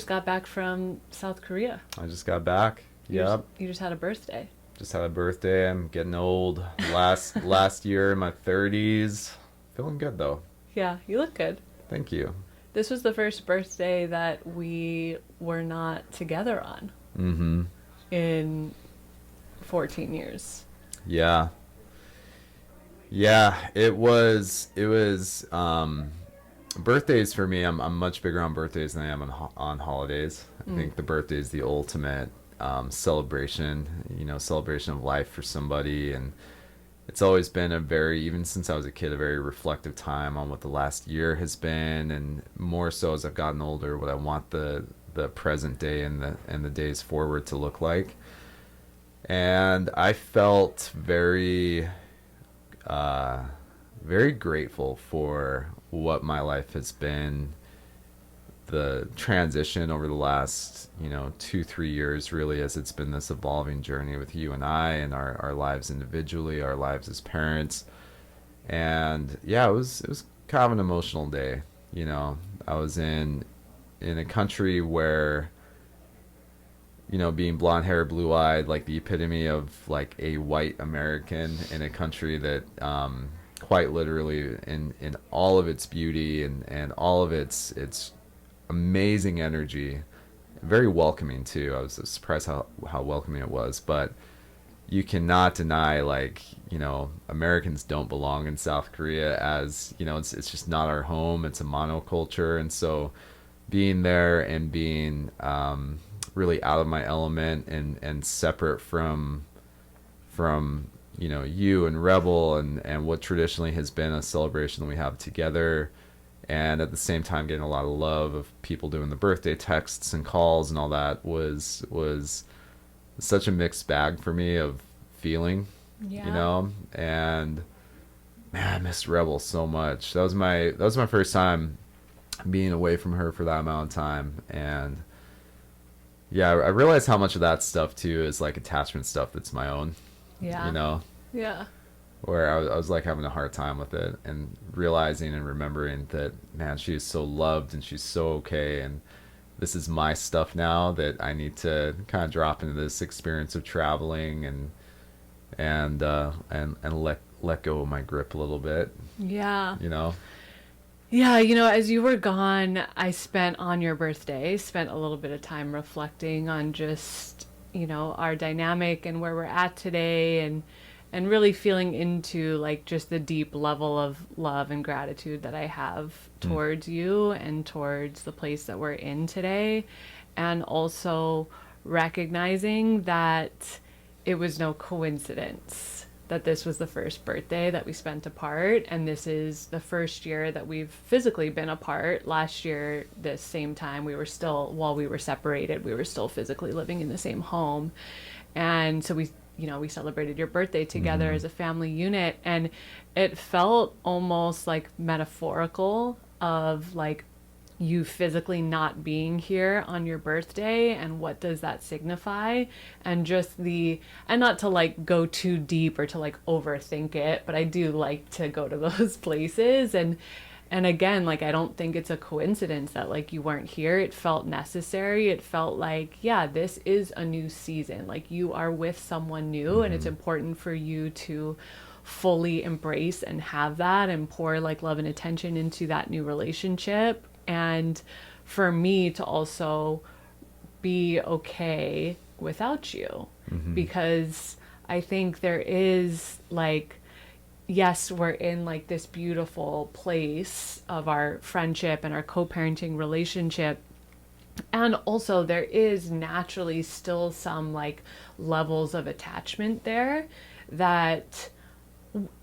just got back from South Korea. I just got back. Yep. You just had a birthday. Just had a birthday. I'm getting old. Last year in my 30s. Feeling good though. Yeah, you look good. Thank you. This was the first birthday that we were not together on Mm-hmm. in 14 years. Yeah. Yeah, it was birthdays for me. I'm much bigger on birthdays than I am on holidays. I think the birthday is the ultimate celebration, celebration of life for somebody, and it's always been even since I was a kid, a very reflective time on what the last year has been, and more so as I've gotten older, what I want the present day and the days forward to look like. And I felt very very grateful for what my life has been, the transition over the last 2-3 years, really, as it's been this evolving journey with you and I, and our lives individually, our lives as parents. And yeah, it was kind of an emotional day. I was in a country where, being blonde hair, blue eyed, like the epitome of like a white American, in a country that quite literally in all of its beauty and all of its amazing energy, very welcoming too. I was surprised how welcoming it was, but you cannot deny, like, Americans don't belong in South Korea, as it's just not our home. It's a monoculture. And so being there and being really out of my element and separate from you and Rebel and what traditionally has been a celebration that we have together, and at the same time getting a lot of love of people doing the birthday texts and calls and all that, was such a mixed bag for me of feeling. Yeah. And man, I missed Rebel so much. That was my first time being away from her for that amount of time. And yeah, I realized how much of that stuff too is like attachment stuff that's my own. Yeah. Yeah. Where I was like having a hard time with it, and realizing and remembering that, man, she is so loved and she's so okay, and this is my stuff now that I need to kind of drop into this experience of traveling and let go of my grip a little bit. Yeah. Yeah, as you were gone, I spent a little bit of time reflecting on just, our dynamic and where we're at today, and really feeling into like just the deep level of love and gratitude that I have towards you and towards the place that we're in today. And also recognizing that it was no coincidence that this was the first birthday that we spent apart, and this is the first year that we've physically been apart. Last year, this same time, while we were separated, we were still physically living in the same home. And so we celebrated your birthday together as a family unit, and it felt almost like metaphorical of like you physically not being here on your birthday, and what does that signify, and not to like go too deep or to like overthink it, but I do like to go to those places. And again, like, I don't think it's a coincidence that like you weren't here. It felt necessary. It felt like, yeah, this is a new season. Like, you are with someone new, and it's important for you to fully embrace and have that and pour like love and attention into that new relationship. And for me to also be okay without you, because I think there is like, yes, we're in like this beautiful place of our friendship and our co-parenting relationship. And also there is naturally still some like levels of attachment there that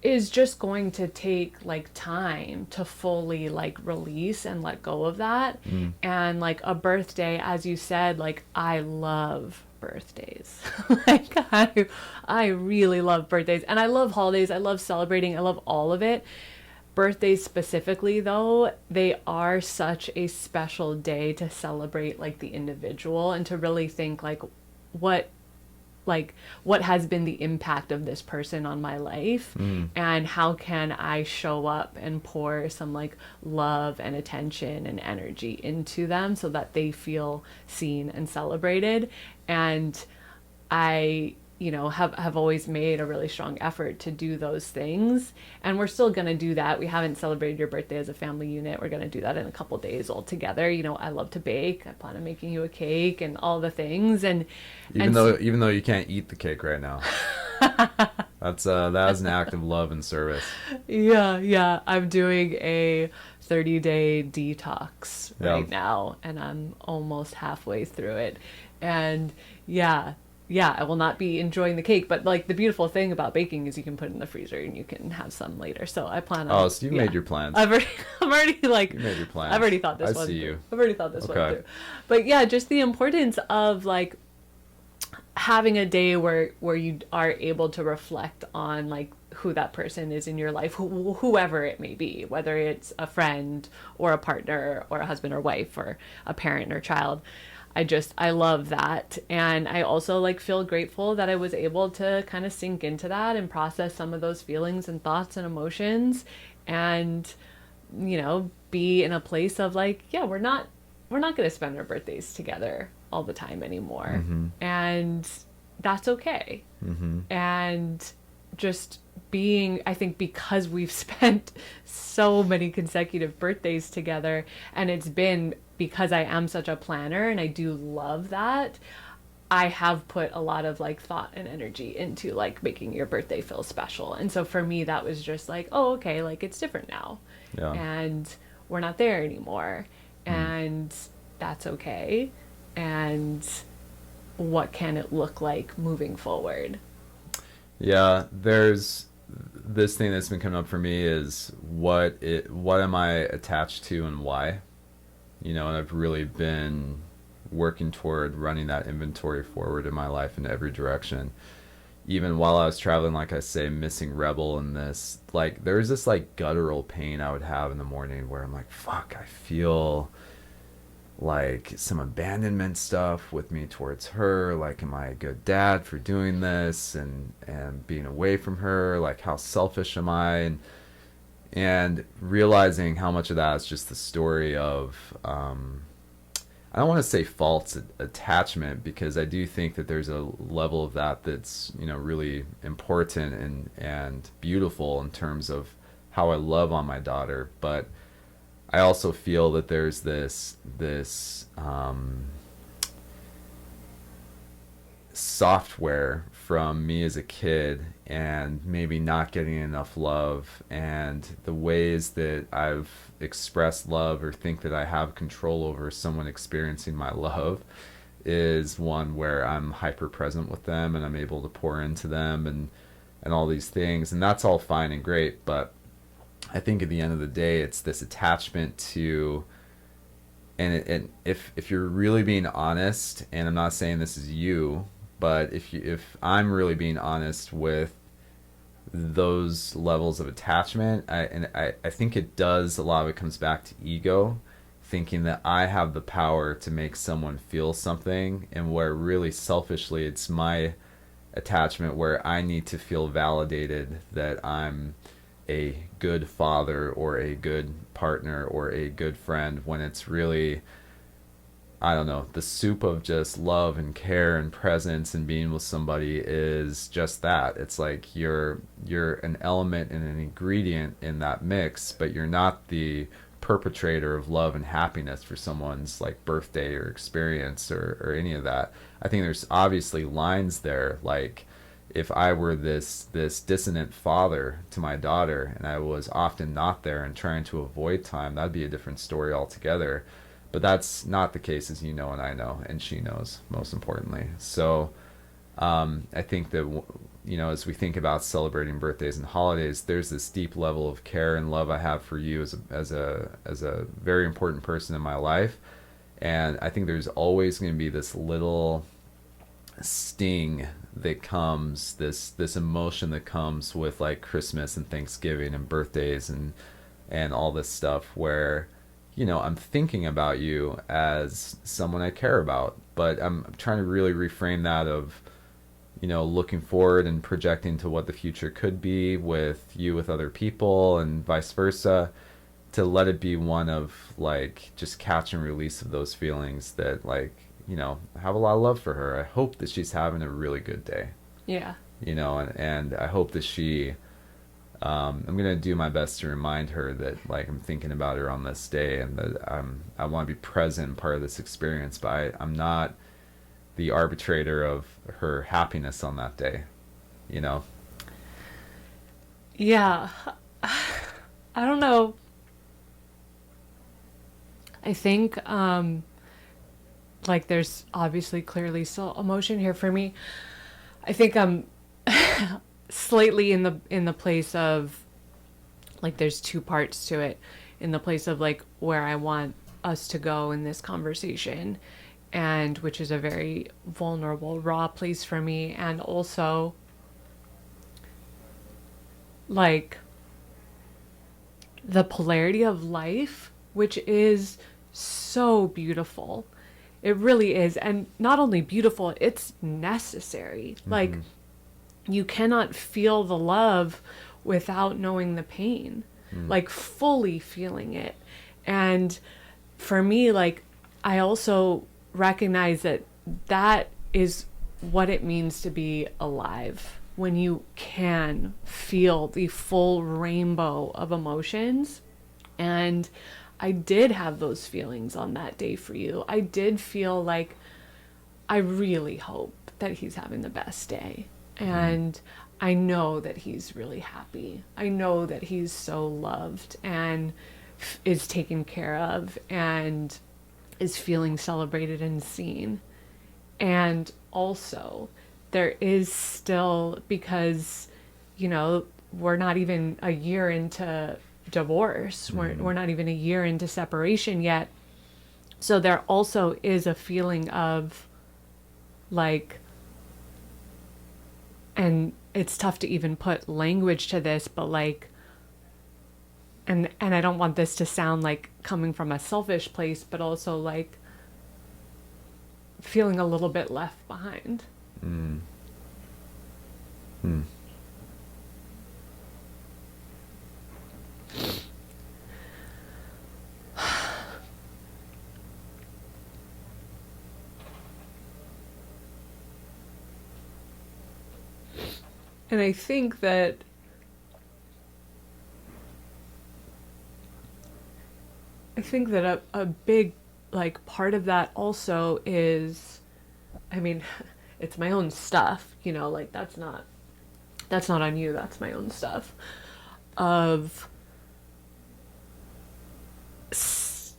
is just going to take like time to fully like release and let go of that. And like a birthday, as you said, like I love birthdays. Like I really love birthdays, and I love holidays. I love celebrating. I love all of it. Birthdays specifically, though, they are such a special day to celebrate like the individual, and to really think like what like what has been the impact of this person on my life, and how can I show up and pour some like love and attention and energy into them so that they feel seen and celebrated. And I, have always made a really strong effort to do those things. And we're still going to do that. We haven't celebrated your birthday as a family unit. We're going to do that in a couple days all together. I love to bake. I plan on making you a cake and all the things. And Even though you can't eat the cake right now. That is an act of love and service. yeah, I'm doing a 30-day detox right now, and I'm almost halfway through it. And yeah, I will not be enjoying the cake, but like the beautiful thing about baking is you can put it in the freezer and you can have some later. So I plan on. Oh, so you made your plans. I'm already like. You made your plans. I've already thought this one. I see you. I've already thought this one through. But yeah, just the importance of like having a day where you are able to reflect on like who that person is in your life, whoever it may be, whether it's a friend or a partner or a husband or wife or a parent or child. I love that. And I also like feel grateful that I was able to kind of sink into that and process some of those feelings and thoughts and emotions, and, be in a place of like, yeah, we're not going to spend our birthdays together all the time anymore. Mm-hmm. And that's okay. Mm-hmm. And just being, I think because we've spent so many consecutive birthdays together, and it's been because I am such a planner and I do love that, I have put a lot of like thought and energy into like making your birthday feel special. And so for me, that was just like, oh, okay, like it's different now. Yeah. And we're not there anymore. And that's okay. And what can it look like moving forward? Yeah, there's this thing that's been coming up for me is what am I attached to and why? And I've really been working toward running that inventory forward in my life in every direction. Even while I was traveling, like I say, missing Rebel and this, like there's this like guttural pain I would have in the morning where I'm like, fuck, I feel like some abandonment stuff with me towards her. Like, am I a good dad for doing this and being away from her? Like, how selfish am I? And realizing how much of that is just the story of, I don't want to say false attachment, because I do think that there's a level of that that's, really important and beautiful in terms of how I love on my daughter. But I also feel that there's this software from me as a kid and maybe not getting enough love, and the ways that I've expressed love or think that I have control over someone experiencing my love is one where I'm hyper present with them and I'm able to pour into them and all these things, and that's all fine and great. But I think at the end of the day, it's this attachment to, and if you're really being honest, and I'm not saying this is you, but if I'm really being honest with those levels of attachment, I think it does, a lot of it comes back to ego, thinking that I have the power to make someone feel something, and where really selfishly it's my attachment where I need to feel validated that I'm a good father or a good partner or a good friend, when it's really, I don't know, the soup of just love and care and presence and being with somebody is just that. It's like you're an element and an ingredient in that mix, but you're not the perpetrator of love and happiness for someone's like birthday or experience or any of that. I think there's obviously lines there, like if I were this dissonant father to my daughter and I was often not there and trying to avoid time, that'd be a different story altogether. But that's not the case, as you know and I know, and she knows, most importantly. So I think that, as we think about celebrating birthdays and holidays, there's this deep level of care and love I have for you as a very important person in my life. And I think there's always going to be this little sting that comes, this emotion that comes with like Christmas and Thanksgiving and birthdays and all this stuff where, I'm thinking about you as someone I care about, but I'm trying to really reframe that of, looking forward and projecting to what the future could be with you, with other people, and vice versa, to let it be one of like just catch and release of those feelings that, like, I have a lot of love for her. I hope that she's having a really good day, Yeah. and I hope that she, I'm gonna do my best to remind her that, like, I'm thinking about her on this day, and that I want to be present and part of this experience, but I'm not the arbitrator of her happiness on that day, you know. Yeah. I don't know. I think like there's obviously clearly still emotion here for me. I think I'm slightly in the place of, like, there's two parts to it, in the place of like where I want us to go in this conversation, and which is a very vulnerable, raw place for me, and also like the polarity of life, which is so beautiful. It really is. And not only beautiful, it's necessary. Like, you cannot feel the love without knowing the pain, like fully feeling it. And for me, like, I also recognize that that is what it means to be alive, when you can feel the full rainbow of emotions. And I did have those feelings on that day for you. I did feel like I really hope that he's having the best day. And I know that he's really happy. I know that he's so loved and is taken care of and is feeling celebrated and seen. And also, there is still, because, we're not even a year into divorce. We're not even a year into separation yet. So there also is a feeling of like, and it's tough to even put language to this, but like, and I don't want this to sound like coming from a selfish place, but also like feeling a little bit left behind. Mm. And I think that a big, like, part of that also is, I mean, it's my own stuff, like that's not on you, that's my own stuff, of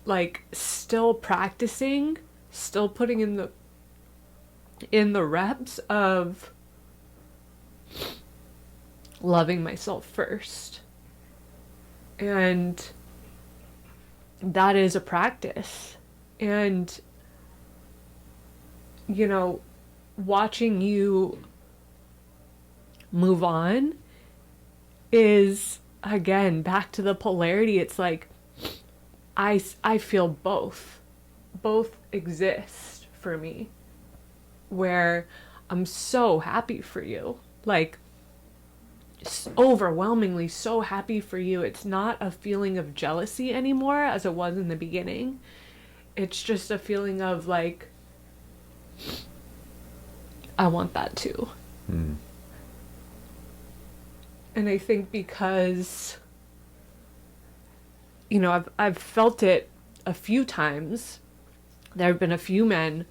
like still practicing, still putting in the reps of loving myself first. And that is a practice. And, watching you move on is, again, back to the polarity. It's like, I feel both exist for me, where I'm so happy for you, like overwhelmingly so happy for you. It's not a feeling of jealousy anymore as it was in the beginning. It's just a feeling of like, I want that too. And I think because, I've felt it a few times. There have been a few men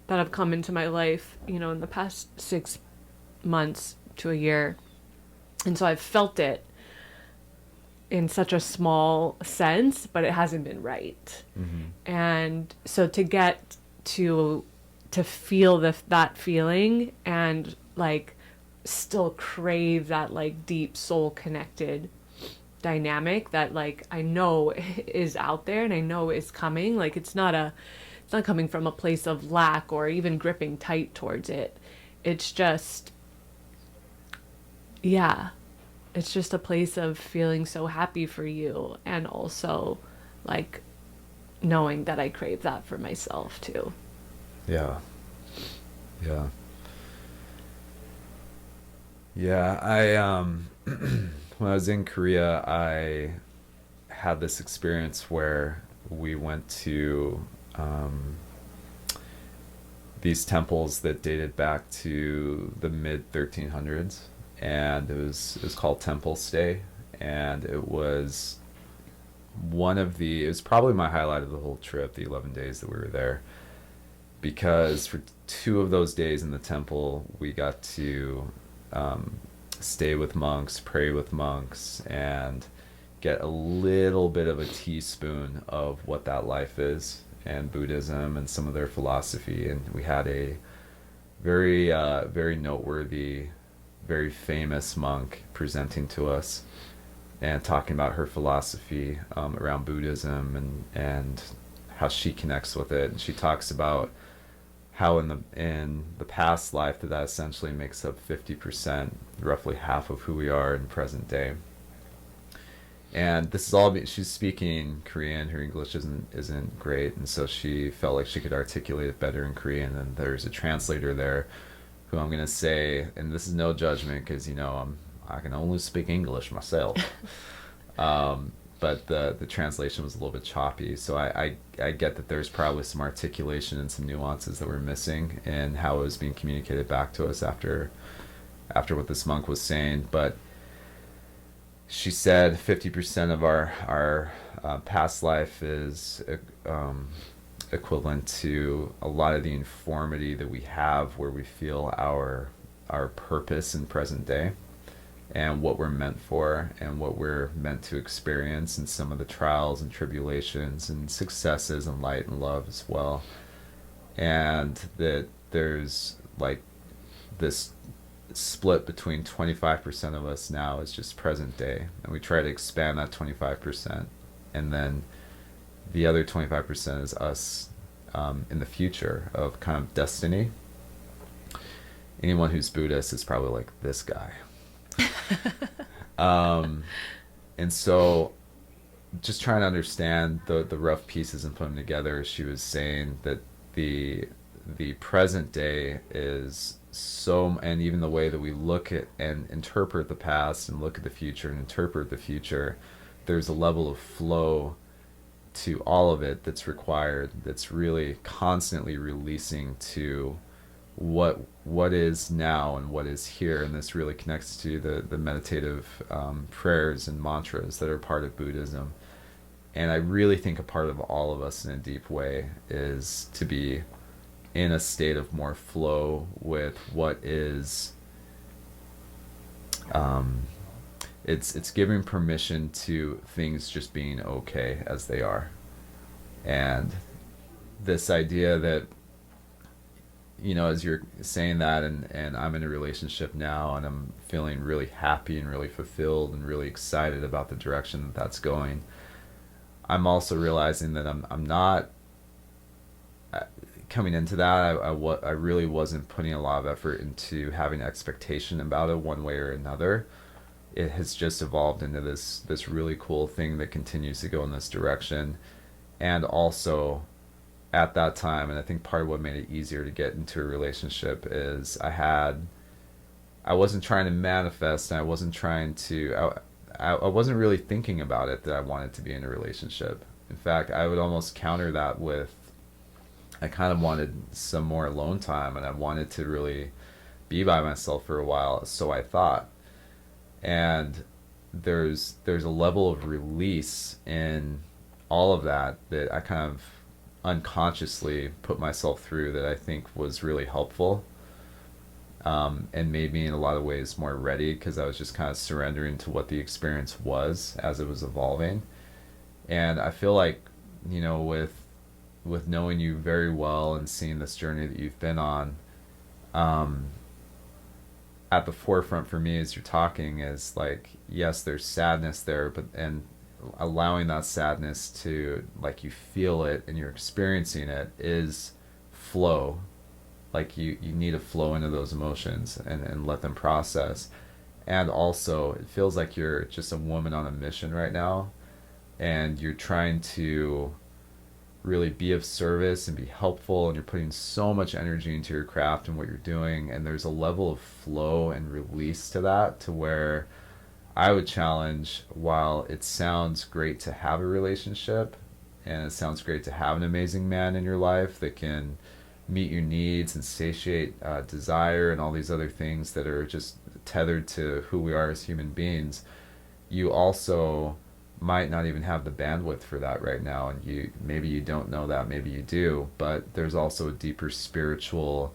that have come into my life, in the past 6 months to a year. And so I've felt it in such a small sense, but it hasn't been right. And so to get to feel that feeling and like still crave that like deep soul connected dynamic that like I know is out there and I know is coming, like it's not coming from a place of lack or even gripping tight towards it. It's just, yeah, it's just a place of feeling so happy for you, and also like knowing that I crave that for myself too. Yeah. Yeah, I when I was in Korea, I had this experience where we went to um, these temples that dated back to the mid 1300s, and it was called Temple Stay, and it was probably my highlight of the whole trip, the 11 days that we were there, because for two of those days in the temple, we got to um, stay with monks, pray with monks, and get a little bit of a teaspoon of what that life is and Buddhism and some of their philosophy. And we had a very noteworthy, very famous monk presenting to us and talking about her philosophy around Buddhism and how she connects with it. And she talks about how in the past life that essentially makes up 50%, roughly half of who we are in present day. And this is all she's speaking Korean. Her English isn't great, and so she felt like she could articulate it better in Korean. And there's a translator there, who I'm gonna say, and this is no judgment because I can only speak English myself. um, but the translation was a little bit choppy, so I get that there's probably some articulation and some nuances that were missing in how it was being communicated back to us after what this monk was saying. But she said 50% of our past life is equivalent to a lot of the informity that we have, where we feel our purpose in present day and what we're meant for and what we're meant to experience, and some of the trials and tribulations and successes and light and love as well. And that there's like this split between 25% of us now is just present day, and we try to expand that 25%, and then the other 25% is us in the future of kind of destiny. Anyone who's Buddhist is probably like, this guy. um, and so just trying to understand the rough pieces and put them together, she was saying that the present day is so, and even the way that we look at and interpret the past and look at the future and interpret the future, there's a level of flow to all of it that's required, that's really constantly releasing to what is now and what is here. And this really connects to the meditative prayers and mantras that are part of Buddhism. And I really think a part of all of us in a deep way is to be in a state of more flow with what is. It's giving permission to things just being okay as they are. And this idea that, as you're saying that, and I'm in a relationship now, and I'm feeling really happy and really fulfilled and really excited about the direction that that's going, I'm also realizing that I'm not coming into that. I really wasn't putting a lot of effort into having expectation about it one way or another. It has just evolved into this really cool thing that continues to go in this direction. And also at that time, and I think part of what made it easier to get into a relationship is I wasn't trying to manifest, and I wasn't trying to I wasn't really thinking about it, that I wanted to be in a relationship. In fact, I would almost counter that with, I kind of wanted some more alone time, and I wanted to really be by myself for a while, so I thought. And there's a level of release in all of that I kind of unconsciously put myself through, that I think was really helpful, and made me in a lot of ways more ready, because I was just kind of surrendering to what the experience was as it was evolving. And I feel like, with knowing you very well and seeing this journey that you've been on, at the forefront for me as you're talking is like, yes, there's sadness there, but and allowing that sadness to, like, you feel it and you're experiencing it, is flow. Like you need to flow into those emotions and let them process. And also it feels like you're just a woman on a mission right now, and you're trying to really be of service and be helpful, and you're putting so much energy into your craft and what you're doing, and there's a level of flow and release to that, to where I would challenge, while it sounds great to have a relationship and it sounds great to have an amazing man in your life that can meet your needs and satiate desire and all these other things that are just tethered to who we are as human beings, you also might not even have the bandwidth for that right now, and maybe you don't know that, maybe you do, but there's also a deeper spiritual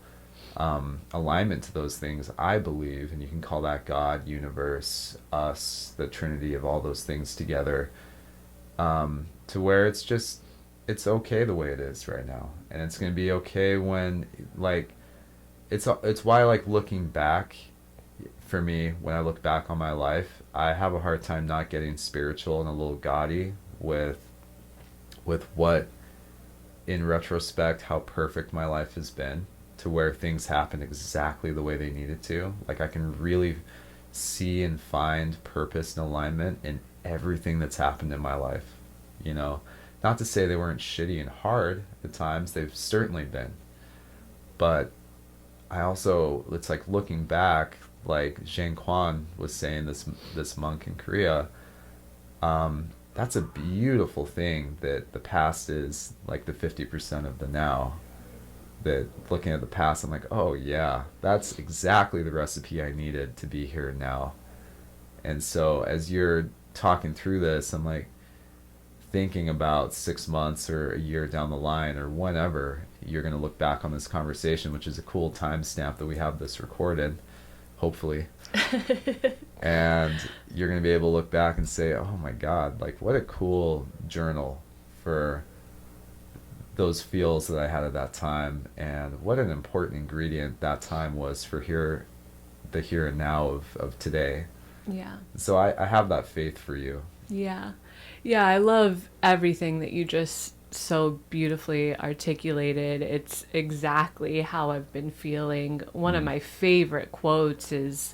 alignment to those things, I believe, and you can call that God, universe, us, the trinity of all those things together, to where it's okay the way it is right now, and it's going to be okay when, like, it's why, like, looking back, for me, when I look back on my life, I have a hard time not getting spiritual and a little gaudy with what, in retrospect, how perfect my life has been, to where things happen exactly the way they needed to. Like, I can really see and find purpose and alignment in everything that's happened in my life. You know, not to say they weren't shitty and hard at times, they've certainly been. But I also, it's like looking back, like Zhang Quan was saying, this monk in Korea, that's a beautiful thing, that the past is like the 50% of the now. That looking at the past, I'm like, oh yeah, that's exactly the recipe I needed to be here now. And so as you're talking through this, I'm like thinking about 6 months or a year down the line, or whenever you're going to look back on this conversation, which is a cool timestamp that we have this recorded, hopefully. And you're going to be able to look back and say, oh my God, like, what a cool journal for those feels that I had at that time, and what an important ingredient that time was for the here and now of today. Yeah. So I have that faith for you. Yeah. Yeah, I love everything that you just so beautifully articulated. It's exactly how I've been feeling. One of my favorite quotes is,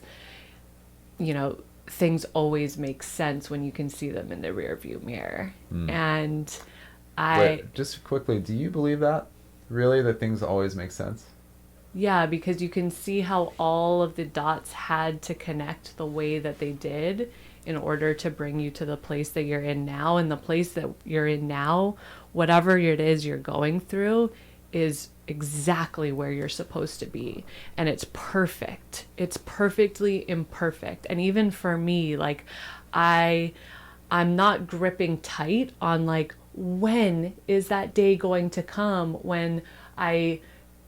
things always make sense when you can see them in the rearview mirror. And Wait, just quickly, do you believe that? Really? That things always make sense? Yeah, because you can see how all of the dots had to connect the way that they did in order to bring you to the place that you're in now. And the place that you're in now, whatever it is you're going through, is exactly where you're supposed to be. And it's perfect. It's perfectly imperfect. And even for me, like, I'm not gripping tight on, like, when is that day going to come when I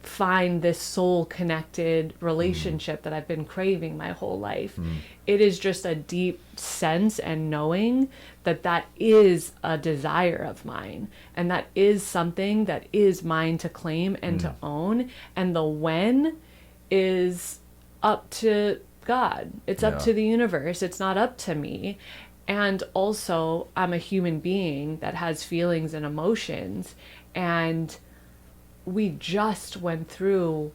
find this soul connected relationship that I've been craving my whole life. It is just a deep sense and knowing that that is a desire of mine, and that is something that is mine to claim and to own. And the when is up to God. It's up to the universe. It's not up to me. And also, I'm a human being that has feelings and emotions, and we just went through,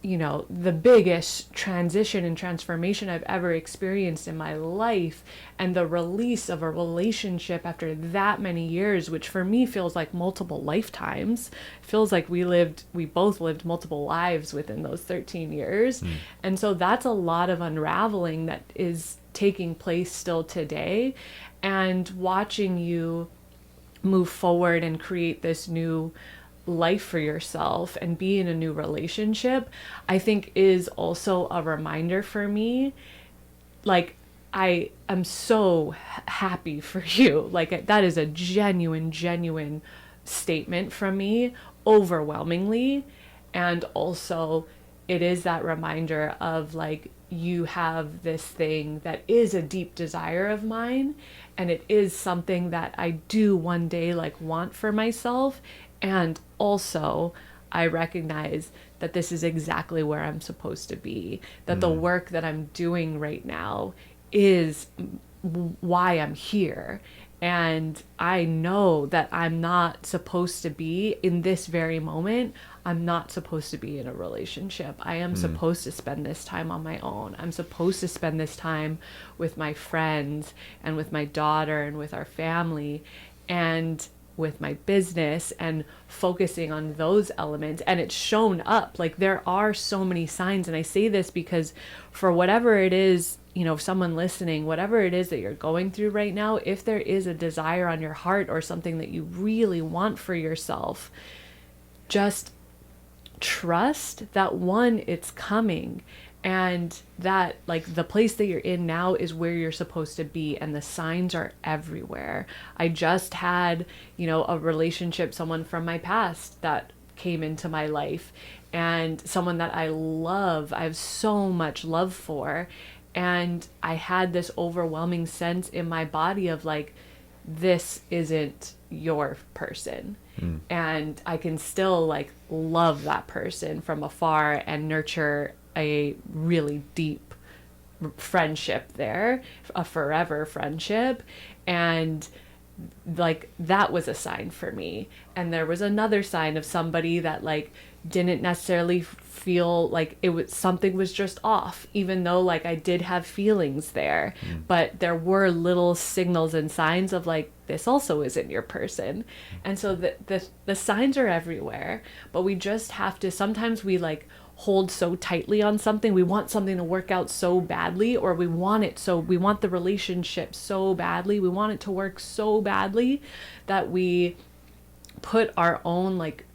the biggest transition and transformation I've ever experienced in my life, and the release of a relationship after that many years, which for me feels like multiple lifetimes. It feels like we both lived multiple lives within those 13 years. And so that's a lot of unraveling that is taking place still today. And watching you move forward and create this new life for yourself and be in a new relationship, I think is also a reminder for me. Like, I am so happy for you. Like, that is a genuine statement from me, overwhelmingly. And also, it is that reminder of, like, you have this thing that is a deep desire of mine, and it is something that I do one day, like, want for myself. And also, I recognize that this is exactly where I'm supposed to be, that the work that I'm doing right now is why I'm here. And I know that I'm not supposed to be in this very moment. I'm not supposed to be in a relationship. I am supposed to spend this time on my own. I'm supposed to spend this time with my friends and with my daughter and with our family. And with my business and focusing on those elements, and it's shown up. Like, there are so many signs, and I say this because for whatever it is, you know, someone listening, whatever it is that you're going through right now, if there is a desire on your heart or something that you really want for yourself, just trust that, one, it's coming, and that, like, the place that you're in now is where you're supposed to be, and the signs are everywhere. I just had, you know, a relationship, someone from my past that came into my life, and someone that I love, I have so much love for, and I had this overwhelming sense in my body of like, this isn't your person. And I can still like love that person from afar and nurture a really deep friendship there, a forever friendship. And like, that was a sign for me. And there was another sign of somebody that like didn't necessarily feel like it was, something was just off, even though like I did have feelings there. But there were little signals and signs of like, this also isn't your person. And so the signs are everywhere, but we just have to, sometimes we like hold so tightly on something. We want something to work out so badly, or we want the relationship so badly, we want it to work so badly that we put our own like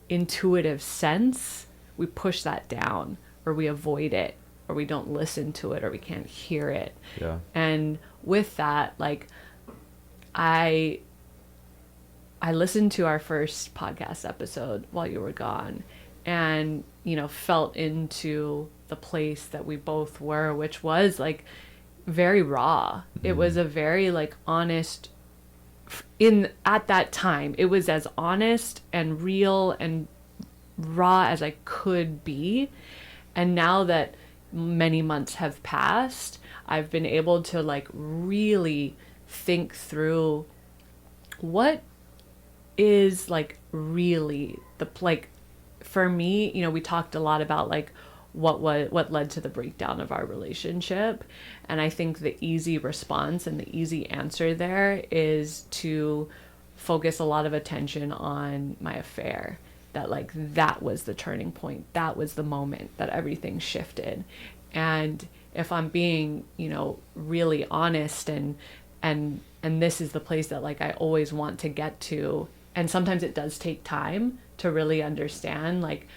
intuitive sense, we push that down, or we avoid it, or we don't listen to it, or we can't hear it. Yeah. And with that, like, I listened to our first podcast episode while you were gone, and, you know, felt into the place that we both were, which was like very raw. It was a very like honest, at that time, it was as honest and real and raw as I could be. And now that many months have passed, I've been able to like really think through what is like really the, like, for me, you know, we talked a lot about like what led to the breakdown of our relationship. And I think the easy response and the easy answer there is to focus a lot of attention on my affair. That like, that was the turning point. That was the moment that everything shifted. And if I'm being, you know, really honest, and this is the place that like I always want to get to. And sometimes it does take time to really understand, like,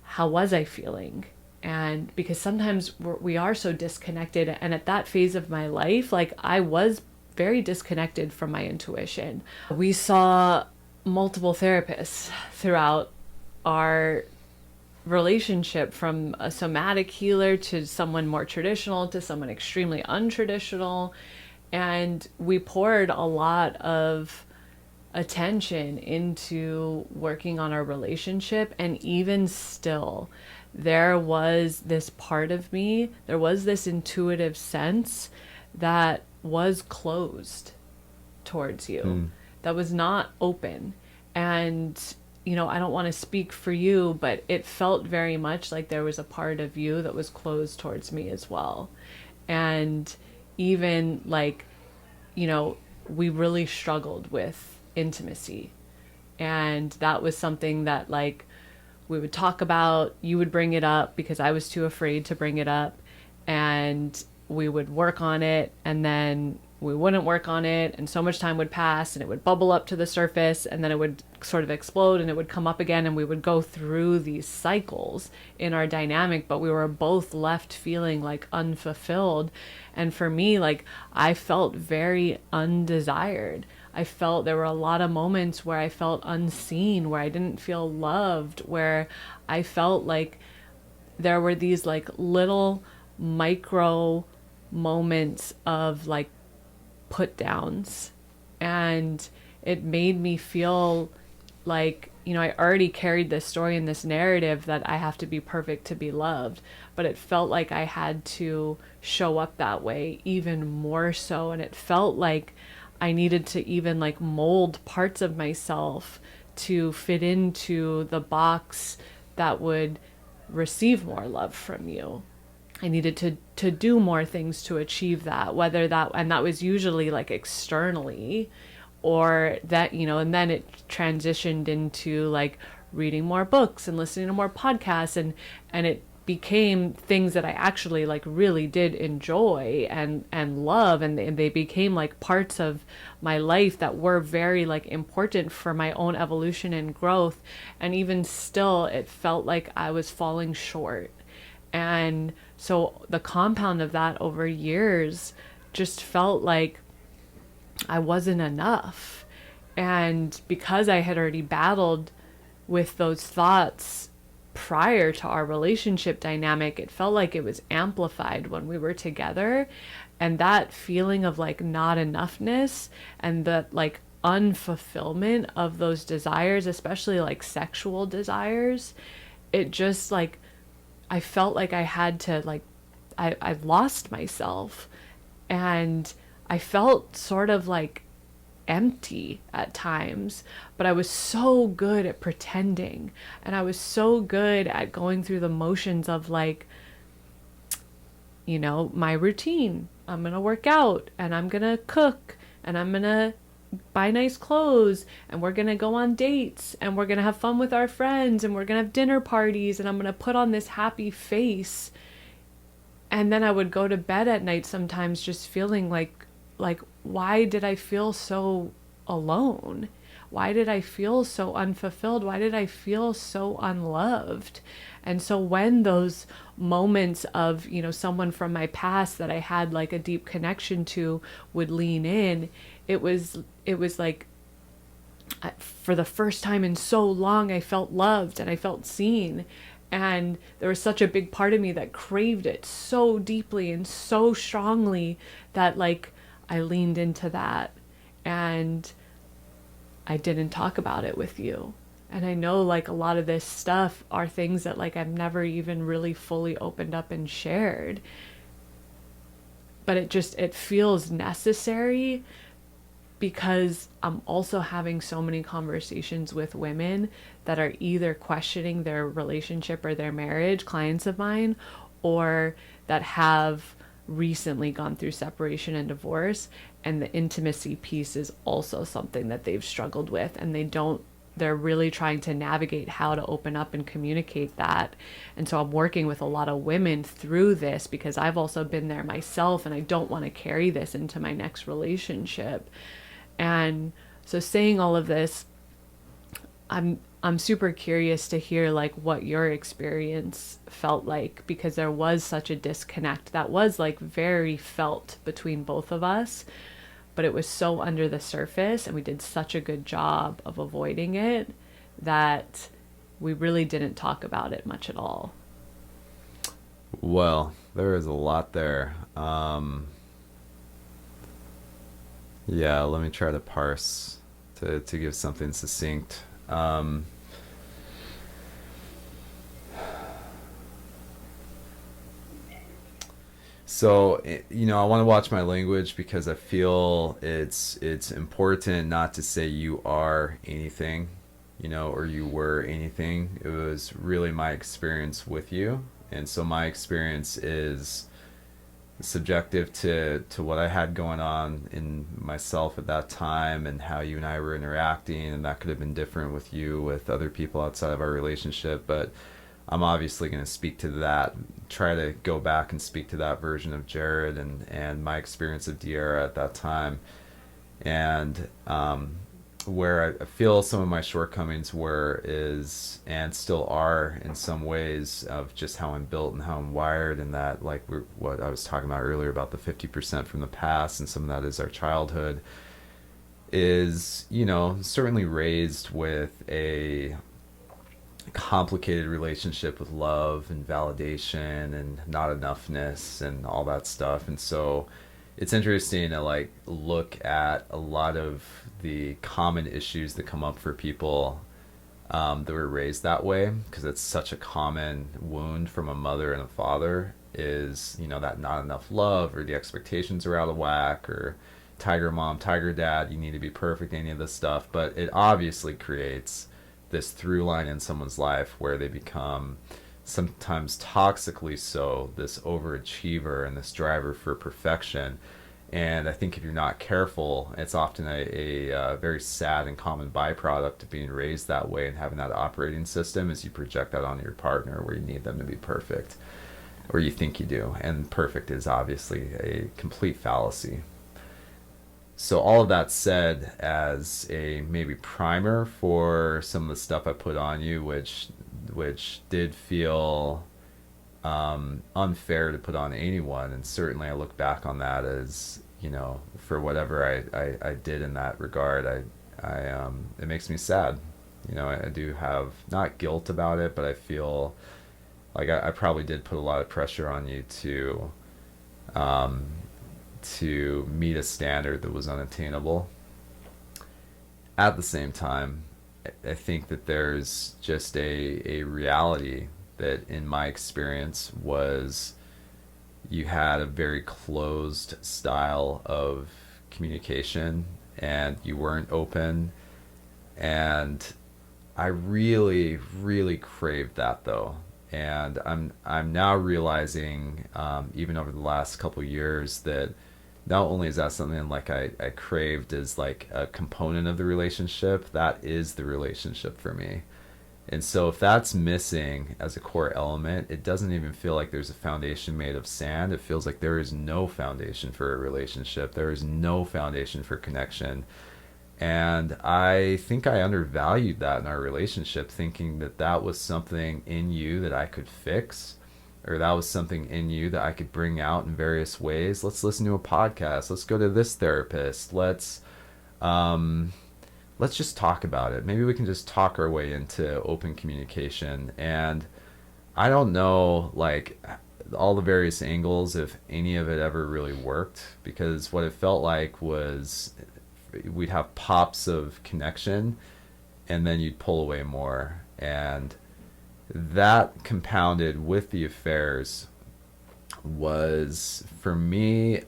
how was I feeling? And because sometimes we are so disconnected. And at that phase of my life, like, I was very disconnected from my intuition. We saw multiple therapists throughout our relationship, from a somatic healer to someone more traditional to someone extremely untraditional. And we poured a lot of attention into working on our relationship. And even still, there was this part of me, there was this intuitive sense that was closed towards you, that was not open. And, you know, I don't want to speak for you, but it felt very much like there was a part of you that was closed towards me as well. And even like, you know, we really struggled with intimacy. And that was something that like we would talk about, you would bring it up because I was too afraid to bring it up, and we would work on it, and then we wouldn't work on it, and so much time would pass, and it would bubble up to the surface, and then it would sort of explode, and it would come up again, and we would go through these cycles in our dynamic, but we were both left feeling like unfulfilled. And for me, like, I felt very undesired. I felt there were a lot of moments where I felt unseen, where I didn't feel loved, where I felt like there were these like little micro moments of like put downs. And it made me feel like, you know, I already carried this story and this narrative that I have to be perfect to be loved, but it felt like I had to show up that way even more so. And it felt like I needed to even like mold parts of myself to fit into the box that would receive more love from you. I needed to do more things to achieve that, whether that, and that was usually like externally, or that, and then it transitioned into like reading more books and listening to more podcasts, and it became things that I actually like really did enjoy and love, and they became like parts of my life that were very like important for my own evolution and growth. And even still, it felt like I was falling short. And so the compound of that over years just felt like I wasn't enough. And because I had already battled with those thoughts prior to our relationship dynamic, it felt like it was amplified when we were together. And that feeling of like not enoughness and the like unfulfillment of those desires, especially like sexual desires, it just like, I felt like I had to like, I lost myself. And I felt sort of like empty at times, but I was so good at pretending, and I was so good at going through the motions of like, my routine. I'm going to work out, and I'm going to cook, and I'm going to buy nice clothes, and we're going to go on dates, and we're going to have fun with our friends, and we're going to have dinner parties, and I'm going to put on this happy face. And then I would go to bed at night sometimes just feeling like why did I feel so alone? Why did I feel so unfulfilled? Why did I feel so unloved? And so when those moments of, someone from my past that I had like a deep connection to would lean in, it was like, for the first time in so long, I felt loved and I felt seen. And there was such a big part of me that craved it so deeply and so strongly that like I leaned into that, and I didn't talk about it with you. And I know like a lot of this stuff are things that like I've never even really fully opened up and shared. But it feels necessary because I'm also having so many conversations with women that are either questioning their relationship or their marriage, clients of mine, or that have recently gone through separation and divorce, and the intimacy piece is also something that they've struggled with, and they're really trying to navigate how to open up and communicate that. And so I'm working with a lot of women through this because I've also been there myself, and I don't want to carry this into my next relationship. And so saying all of this, I'm super curious to hear like what your experience felt like, because there was such a disconnect that was like very felt between both of us, but it was so under the surface, and we did such a good job of avoiding it that we really didn't talk about it much at all. Well, there is a lot there. Yeah, let me try to parse to give something succinct. So, I want to watch my language because I feel it's important not to say you are anything, or you were anything. It was really my experience with you. And so my experience is subjective to what I had going on in myself at that time and how you and I were interacting, and that could have been different with you, with other people outside of our relationship. But I'm obviously going to speak to that, try to go back and speak to that version of Jared and my experience of De'Ara at that time. And where I feel some of my shortcomings were is, and still are in some ways, of just how I'm built and how I'm wired, and that like what I was talking about earlier about the 50% from the past, and some of that is our childhood, is, certainly raised with a complicated relationship with love and validation and not enoughness and all that stuff. And so it's interesting to like look at a lot of the common issues that come up for people that were raised that way, because it's such a common wound from a mother and a father, is that not enough love, or the expectations are out of whack, or tiger mom, tiger dad, you need to be perfect, any of this stuff. But it obviously creates this through line in someone's life where they become, sometimes toxically so, this overachiever and this driver for perfection. And I think if you're not careful, it's often a very sad and common byproduct of being raised that way and having that operating system is you project that onto your partner where you need them to be perfect, or you think you do. And perfect is obviously a complete fallacy. So all of that said, as a maybe primer for some of the stuff I put on you, which did feel unfair to put on anyone, and certainly I look back on that as, you know, for whatever I did in that regard, I it makes me sad. You know, I do have not guilt about it, but I feel like I probably did put a lot of pressure on you um, to meet a standard that was unattainable. At the same time, I think that there's just a reality that in my experience was you had a very closed style of communication and you weren't open, and I really really craved that though. And I'm now realizing, even over the last couple years, that not only is that something like I craved as like a component of the relationship, that is the relationship for me. And so if that's missing as a core element, it doesn't even feel like there's a foundation made of sand. It feels like there is no foundation for a relationship. There is no foundation for connection. And I think I undervalued that in our relationship, thinking that that was something in you that I could fix, or that was something in you that I could bring out in various ways. Let's listen to a podcast. Let's go to this therapist. Um, let's just talk about it. Maybe we can just talk our way into open communication. And I don't know, like, all the various angles, if any of it ever really worked, because what it felt like was we'd have pops of connection and then you'd pull away more. And that compounded with the affairs was for me,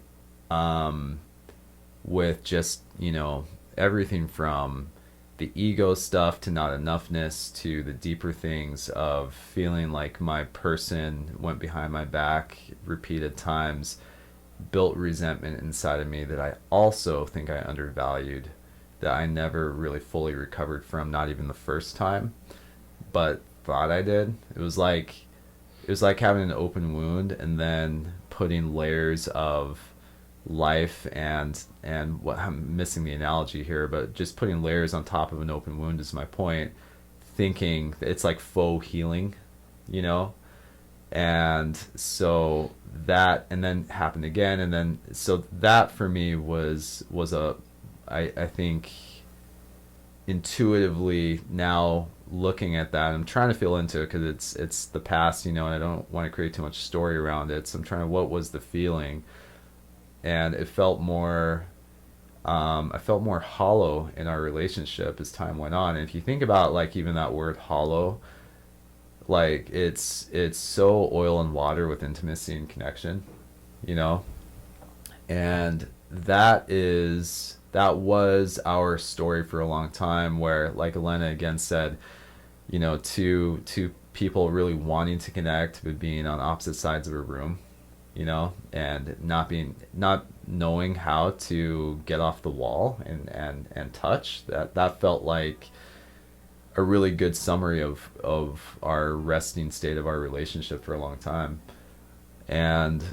with just, you know, everything from the ego stuff to not enoughness to the deeper things of feeling like my person went behind my back repeated times, built resentment inside of me that I also think I undervalued, that I never really fully recovered from, not even the first time, but thought I did. It was like having an open wound and then putting layers of life and what I'm missing the analogy here, but just putting layers on top of an open wound is my point, thinking it's like faux healing, you know. And so that, and then happened again, and then so that for me was a, I think intuitively now looking at that, I'm trying to feel into it because it's the past, you know, and I don't want to create too much story around it, so I'm trying to, what was the feeling? And it felt more, I felt more hollow in our relationship as time went on. And if you think about like even that word hollow, like it's so oil and water with intimacy and connection, you know. And that was our story for a long time, where like Elena again said, you know, two people really wanting to connect but being on opposite sides of a room, you know, and not knowing how to get off the wall and touch. That felt like a really good summary of our resting state of our relationship for a long time. And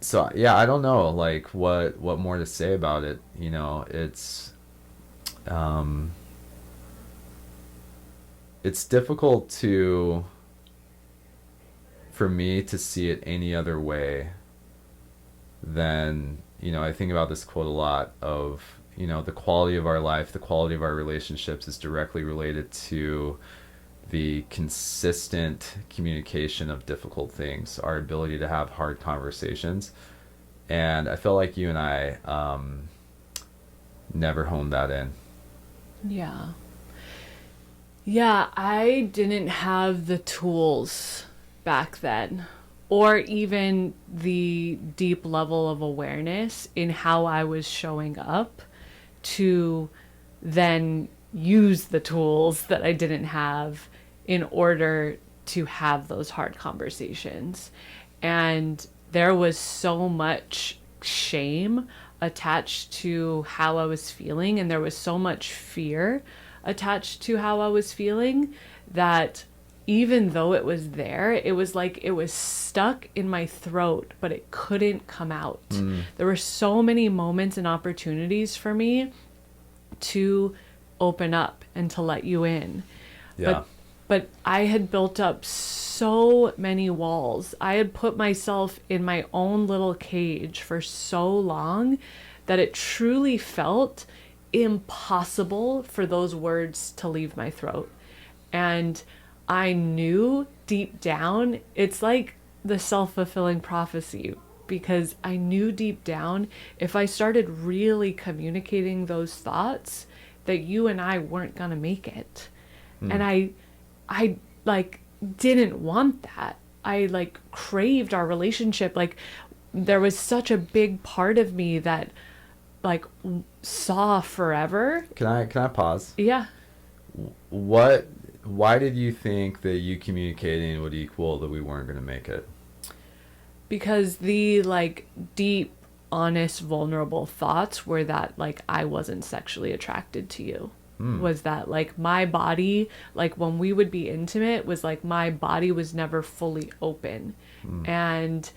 so yeah, I don't know like what more to say about it. You know, it's difficult to for me to see it any other way than, you know, I think about this quote a lot of, you know, the quality of our life, the quality of our relationships is directly related to the consistent communication of difficult things, our ability to have hard conversations. And I felt like you and I never honed that in. Yeah. Yeah, I didn't have the tools back then, or even the deep level of awareness in how I was showing up to then use the tools that I didn't have in order to have those hard conversations. And there was so much shame attached to how I was feeling, and there was so much fear attached to how I was feeling that even though it was there, it was like it was stuck in my throat, but it couldn't come out. There were so many moments and opportunities for me to open up and to let you in. Yeah. But I had built up so many walls. I had put myself in my own little cage for so long that it truly felt impossible for those words to leave my throat. And I knew deep down, it's like the self-fulfilling prophecy, because I knew deep down if I started really communicating those thoughts that you and I weren't going to make it. And I like didn't want that. I like craved our relationship. Like there was such a big part of me that like saw forever. Can I pause? Yeah. Why did you think that you communicating would equal that we weren't going to make it? Because the like deep, honest, vulnerable thoughts were that like I wasn't sexually attracted to you. Was that like my body, like when we would be intimate, was like my body was never fully open. And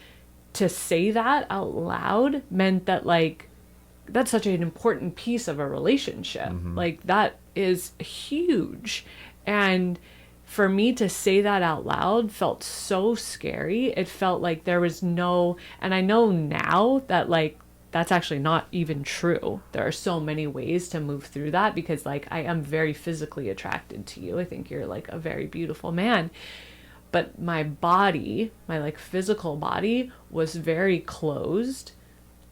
to say that out loud meant that like that's such an important piece of a relationship. Like that is huge. And for me to say that out loud felt so scary. It felt like there was no, and I know now that like that's actually not even true. There are so many ways to move through that because like I am very physically attracted to you. I think you're like a very beautiful man. But my body, my like physical body was very closed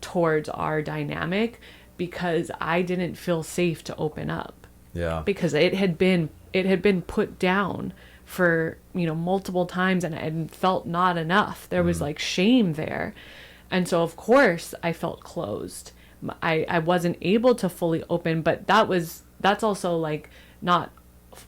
towards our dynamic because I didn't feel safe to open up. Yeah. Because it had been put down for, you know, multiple times and it felt not enough. There was like shame there. And so, of course, I felt closed. I wasn't able to fully open, but that's also like not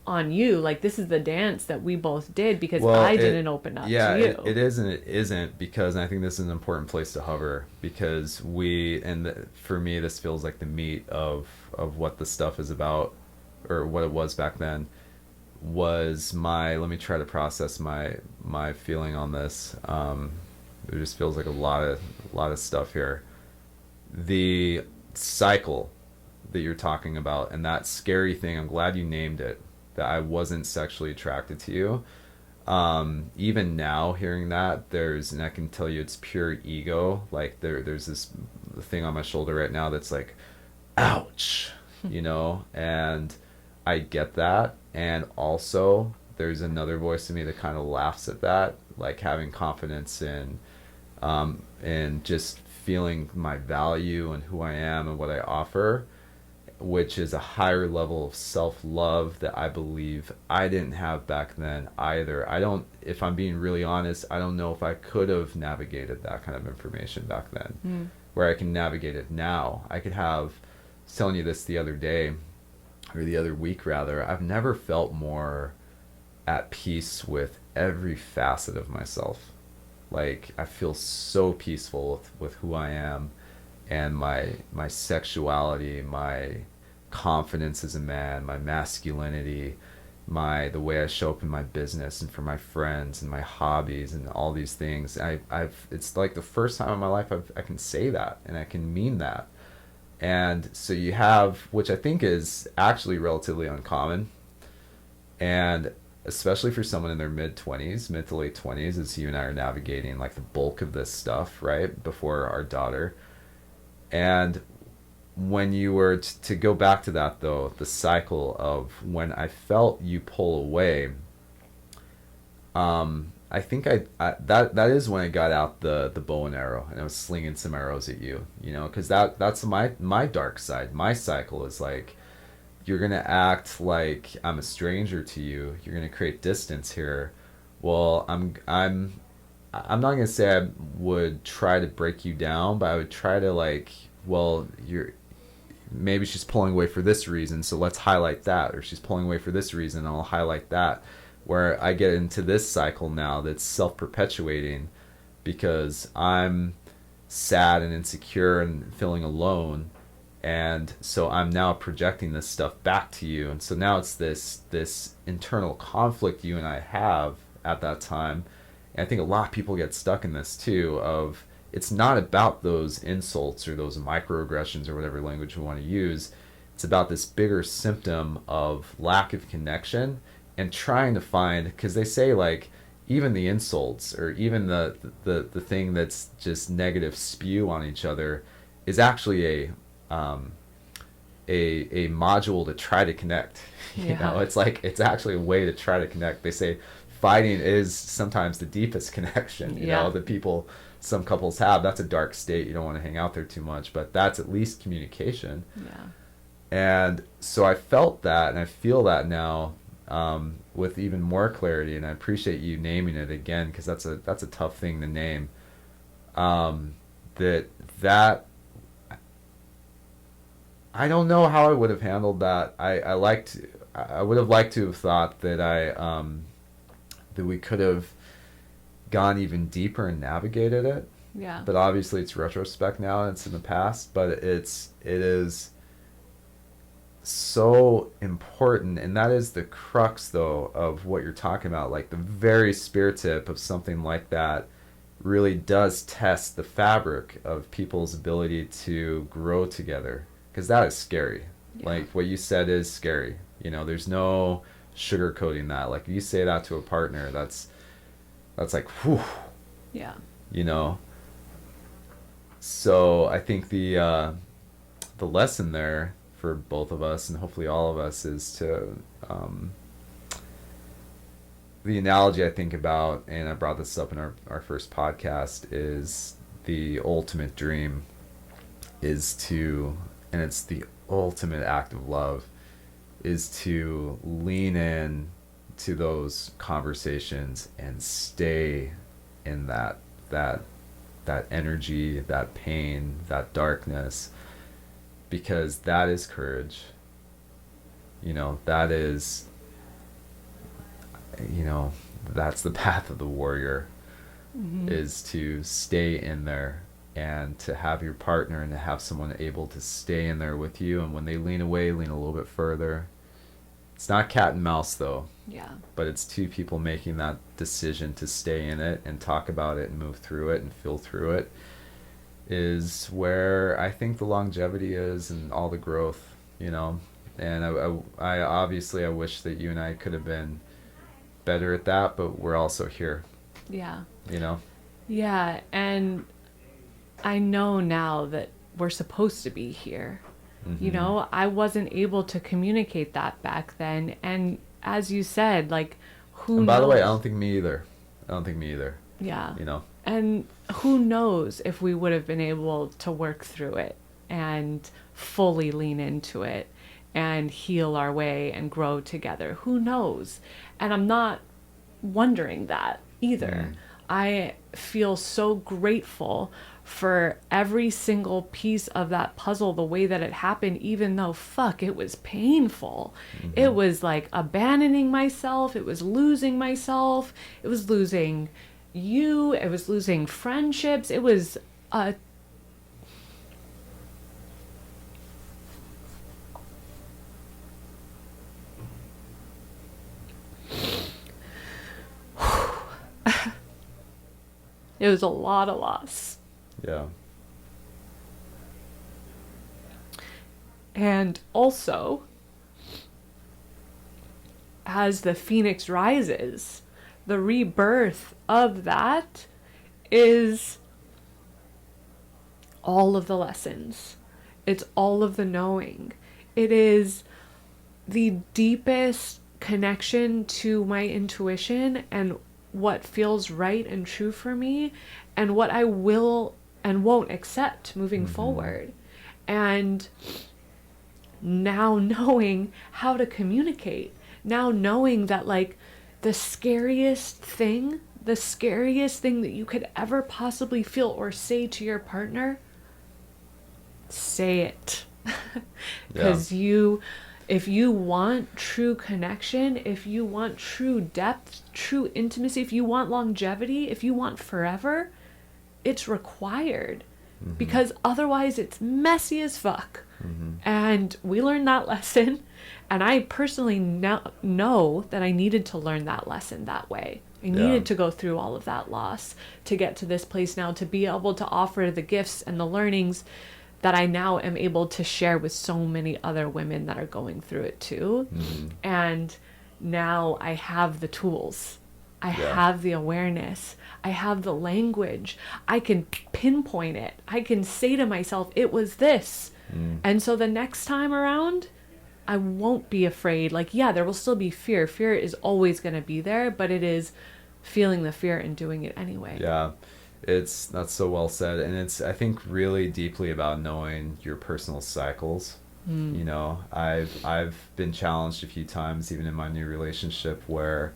on you. Like this is the dance that we both did because I didn't open up to you. It is and it isn't, because I think this is an important place to hover because for me, this feels like the meat of what the stuff is about, or what it was back then, was let me try to process my feeling on this. It just feels like a lot of stuff here. The cycle that you're talking about and that scary thing, I'm glad you named it, that I wasn't sexually attracted to you. Even now hearing that, and I can tell you it's pure ego. Like there's this thing on my shoulder right now that's like, ouch, you know, and I get that. And also there's another voice in me that kind of laughs at that, like having confidence in and just feeling my value and who I am and what I offer, which is a higher level of self-love that I believe I didn't have back then either. If I'm being really honest, I don't know if I could have navigated that kind of information back then, where I can navigate it now. I was telling you this the other day, or the other week rather, I've never felt more at peace with every facet of myself. Like I feel so peaceful with who I am and my sexuality, my confidence as a man, my masculinity, the way I show up in my business and for my friends and my hobbies and all these things. It's like the first time in my life I can say that and I can mean that. And so you have, which I think is actually relatively uncommon, and especially for someone in their mid to late 20s, as you and I are navigating like the bulk of this stuff, right, before our daughter. And when you were to go back to that, though, the cycle of when I felt you pull away, I think that is when I got out the bow and arrow and I was slinging some arrows at you, you know, because that's my dark side. My cycle is like, you're going to act like I'm a stranger to you. You're going to create distance here. Well, I'm not going to say I would try to break you down, but I would try to like, well, maybe she's pulling away for this reason, so let's highlight that. Or she's pulling away for this reason, and I'll highlight that. Where I get into this cycle now that's self-perpetuating because I'm sad and insecure and feeling alone. And so I'm now projecting this stuff back to you. And so now it's this internal conflict you and I have at that time. And I think a lot of people get stuck in this too, of it's not about those insults or those microaggressions or whatever language we want to use. It's about this bigger symptom of lack of connection and trying to find, because they say like even the insults or even the thing that's just negative spew on each other is actually a module to try to connect. You know, it's like it's actually a way to try to connect. They say fighting is sometimes the deepest connection, you know, that some couples have. That's a dark state. You don't want to hang out there too much, but that's at least communication. Yeah. And so I felt that, and I feel that now, with even more clarity. And I appreciate you naming it again, because that's a tough thing to name. That I don't know how I would have handled that. I would have liked to have thought that that we could have gone even deeper and navigated it. Yeah. But obviously it's retrospect now and it's in the past, but it is so important, and that is the crux though of what you're talking about. Like the very spirit tip of something like that really does test the fabric of people's ability to grow together, because that is scary. Like what you said is scary. You know, there's no sugarcoating that. Like if you say that to a partner, that's like whew. Yeah. You know. So I think the lesson there for both of us, and hopefully all of us, is to the analogy I think about, and I brought this up in our first podcast, is the ultimate dream is to, and it's the ultimate act of love, is to lean in to those conversations and stay in that energy, that pain, that darkness, because that is courage. You know, that is, you know, that's the path of the warrior, is to stay in there and to have your partner and to have someone able to stay in there with you. And when they lean away, lean a little bit further. It's not cat and mouse though. Yeah. But it's two people making that decision to stay in it and talk about it and move through it and feel through it, is where I think the longevity is and all the growth, you know. And I obviously I wish that you and I could have been better at that, but we're also here. Yeah. You know? Yeah, and I know now that we're supposed to be here. You know, I wasn't able to communicate that back then. And as you said, like, who knows? And by the way, I don't think me either. Yeah. You know? And who knows if we would have been able to work through it and fully lean into it and heal our way and grow together. Who knows? And I'm not wondering that either. I feel so grateful for every single piece of that puzzle, the way that it happened, even though, fuck, it was painful. It was like abandoning myself. It was losing myself. It was losing you. It was losing friendships. It was a it was a lot of loss. Yeah. And also, as the phoenix rises, the rebirth of that is all of the lessons. It's all of the knowing. It is the deepest connection to my intuition and what feels right and true for me, and what I will and won't accept moving forward. And now knowing how to communicate, now knowing that, like, the scariest thing that you could ever possibly feel or say to your partner, say it. Because if you want true connection, if you want true depth, true intimacy, if you want longevity, if you want forever, it's required. because otherwise it's messy as fuck. And we learned that lesson. And I personally know that I needed to learn that lesson that way. I needed to go through all of that loss to get to this place now, to be able to offer the gifts and the learnings that I now am able to share with so many other women that are going through it too. And now I have the tools. I have the awareness. I have the language. I can pinpoint it. I can say to myself, it was this. And so the next time around, I won't be afraid. Like, yeah, there will still be fear. Fear is always going to be there, but it is feeling the fear and doing it anyway. Yeah, that's so well said. And it's, I think, really deeply about knowing your personal cycles. You know, I've been challenged a few times, even in my new relationship, where,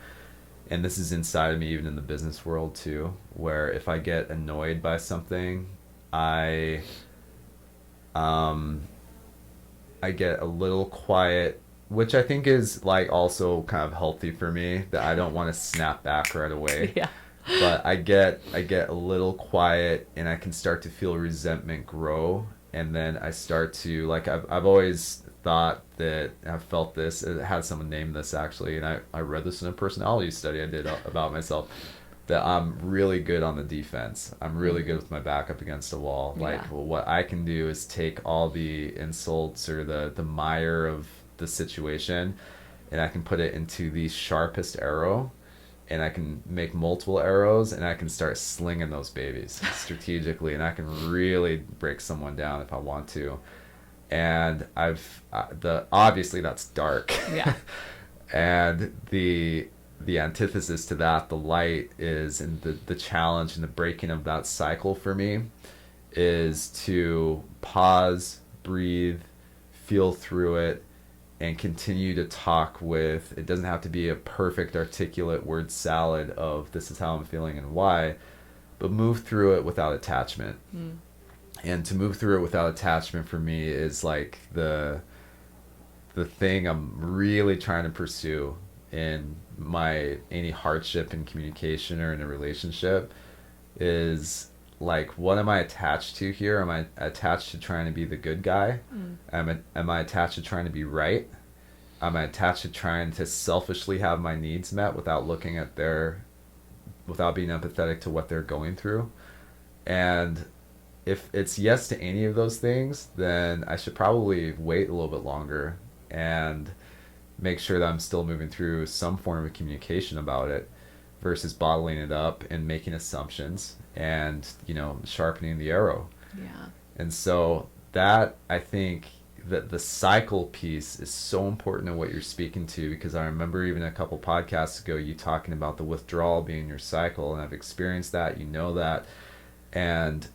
and this is inside of me, even in the business world too, where if I get annoyed by something, I get a little quiet, which I think is like also kind of healthy for me, that I don't want to snap back right away. Yeah. But I get a little quiet, and I can start to feel resentment grow, and then I start to, like, I've always thought that, I've felt this, it had someone name this actually, and I read this in a personality study I did about myself, that I'm really good on the defense. I'm really good with my back up against a wall. Like, well, what I can do is take all the insults or the mire of the situation, and I can put it into the sharpest arrow, and I can make multiple arrows, and I can start slinging those babies strategically, and I can really break someone down if I want to. And obviously that's dark. Yeah. And the antithesis to that, the light, is, and the challenge and the breaking of that cycle for me is to pause, breathe, feel through it, and continue to talk with, it doesn't have to be a perfect articulate word salad of this is how I'm feeling and why, but move through it without attachment. And to move through it without attachment for me is like the thing I'm really trying to pursue in any hardship in communication or in a relationship, is like, what am I attached to here? Am I attached to trying to be the good guy? Am I attached to trying to be right? Am I attached to trying to selfishly have my needs met without looking at without being empathetic to what they're going through? And if it's yes to any of those things, then I should probably wait a little bit longer and make sure that I'm still moving through some form of communication about it, versus bottling it up and making assumptions and, sharpening the arrow. Yeah. And so that, I think that the cycle piece is so important in what you're speaking to, because I remember even a couple podcasts ago, you talking about the withdrawal being your cycle, and I've experienced that, that. And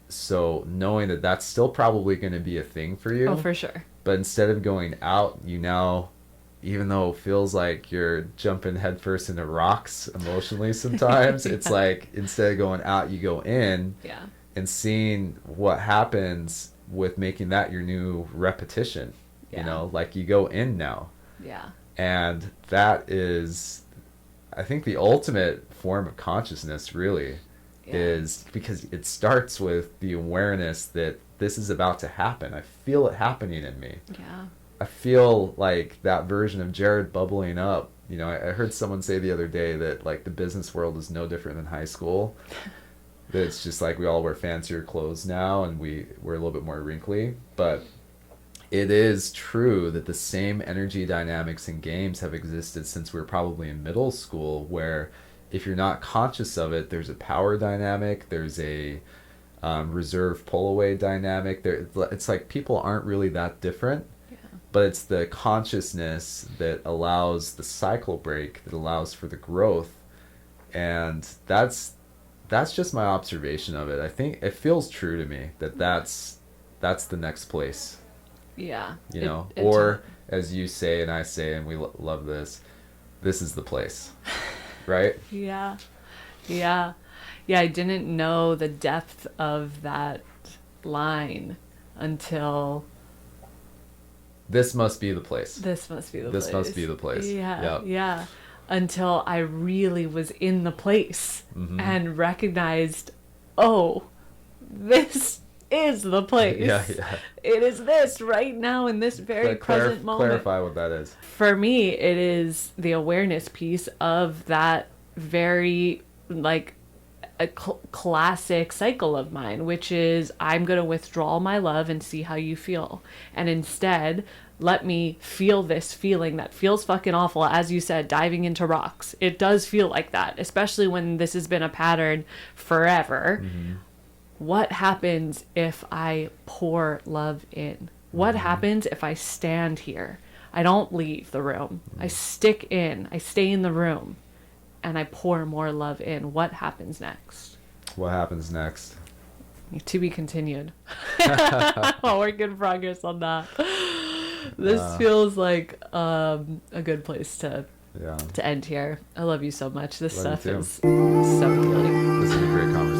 so knowing that that's still probably going to be a thing for you. Oh, for sure. But instead of going out, you now, even though it feels like you're jumping headfirst into rocks emotionally sometimes, yeah. It's like, instead of going out, you go in. Yeah. And seeing what happens with making that your new repetition. Yeah. Like, you go in now. Yeah. And that is, I think, the ultimate form of consciousness, really. Yeah. Is because it starts with the awareness that this is about to happen. I feel it happening in me. Yeah. I feel like that version of Jared bubbling up. I heard someone say the other day that, like, the business world is no different than high school. That it's just like we all wear fancier clothes now and we're a little bit more wrinkly. But it is true that the same energy dynamics in games have existed since we were probably in middle school, where if you're not conscious of it, there's a power dynamic, there's a reserve pull away dynamic. It's like people aren't really that different. But it's the consciousness that allows the cycle break, that allows for the growth. And that's just my observation of it. I think it feels true to me that that's the next place. Yeah. Or as you say and I say, and we love this is the place. Right? Yeah. Yeah. Yeah, I didn't know the depth of that line until... This must be the place. This must be the place. This must be the place. Yeah, yep. Yeah. Until I really was in the place and recognized, oh, this is the place. Yeah, yeah. It is this right now in this very present moment. Clarify what that is. For me, it is the awareness piece of that very, like, a classic cycle of mine, which is I'm going to withdraw my love and see how you feel. And instead, let me feel this feeling that feels fucking awful. As you said, diving into rocks. It does feel like that, especially when this has been a pattern forever. Mm-hmm. What happens if I pour love in? What happens if I stand here? I don't leave the room. I stick in. I stay in the room. And I pour more love in. What happens next? What happens next? To be continued. Work in progress on that. This feels like a good place to end here. I love you so much. This stuff is so healing. This is a great conversation.